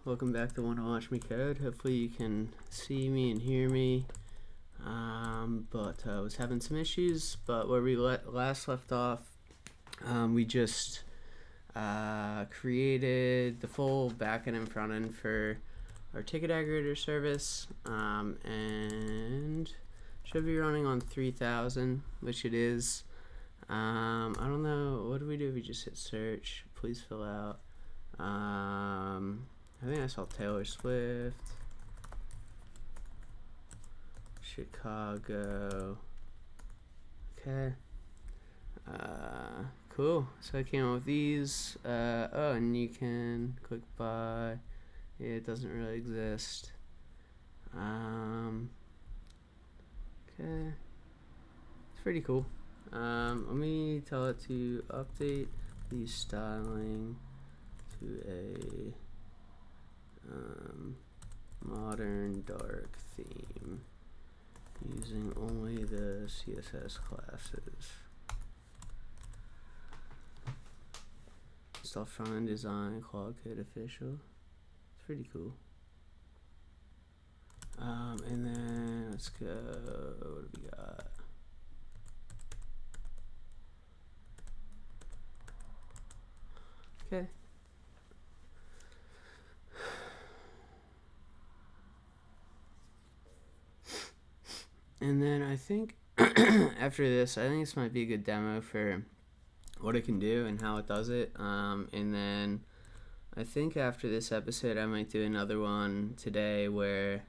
welcome back to Wanna Watch Me Code. Hopefully you can see me and hear me. But I was having some issues, but where we last left off, we just created the full backend and front end for our ticket aggregator service, and should be running on 3000, which it is. I don't know, what do we do if we just hit search? Please fill out. I think I saw Taylor Swift, Chicago. Okay. Cool. So I came up with these. Oh, and you can click buy. Yeah, it doesn't really exist. Okay. It's pretty cool. Let me tell it to update the styling to a modern dark theme using only the CSS classes. Install front-end design, Claude Code official. It's pretty cool. And then let's go. What do we got? Okay. And then I think after this, I think this might be a good demo for what it can do and how it does it. And then I think after this episode, I might do another one today where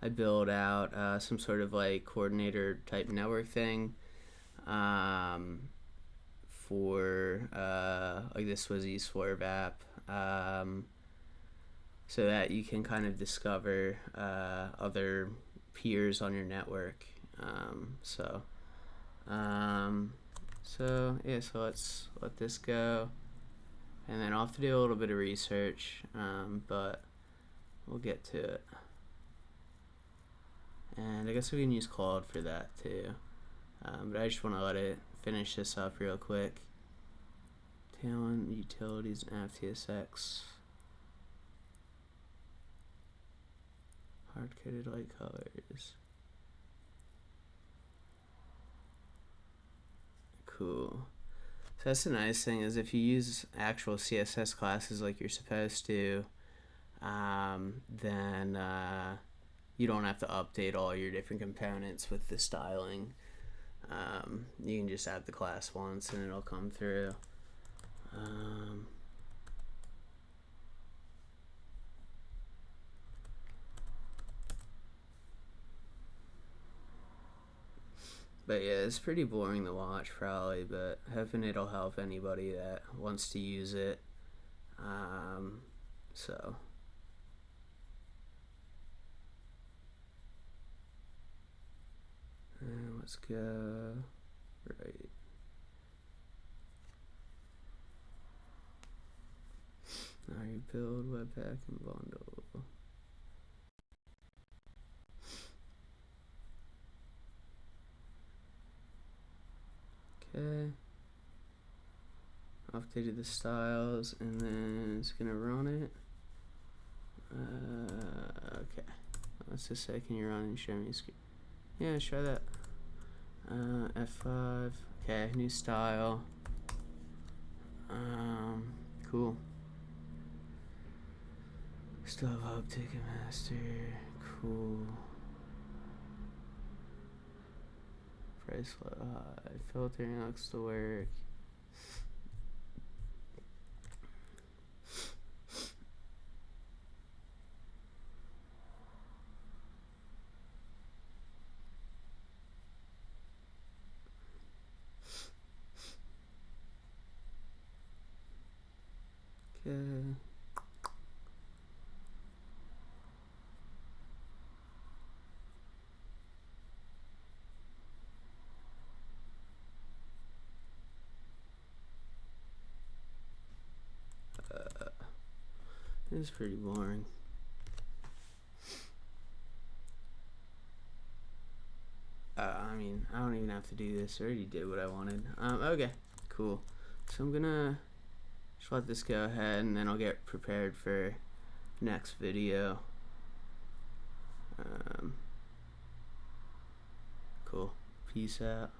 I build out some sort of like coordinator type network thing for like the Swizzy Swerve app, so that you can kind of discover other peers on your network. So let's let this go, and then I'll have to do a little bit of research, but we'll get to it. And I guess we can use Claude for that too, but I just want to let it finish this up real quick. Talent, utilities, and FTSX. Hard-coded light colors. Cool. So that's the nice thing, is if you use actual CSS classes like you're supposed to, then you don't have to update all your different components with the styling. You can just add the class once and it'll come through. But yeah, it's pretty boring to watch probably, but hoping it'll help anybody that wants to use it. So let's go right. Now you build Webpack and bundle. Okay. Updated the styles, and then it's gonna run it. Okay. Let's just say, can you run and show me a screen? Yeah, let's try that. F5. Okay, new style. Cool. Still have Ticketmaster. Cool. Price low, high. Filtering looks to work. Okay. This is pretty boring. I mean, I don't even have to do this. I already did what I wanted. Okay, cool. So I'm gonna just let this go ahead, and then I'll get prepared for next video. Cool. Peace out.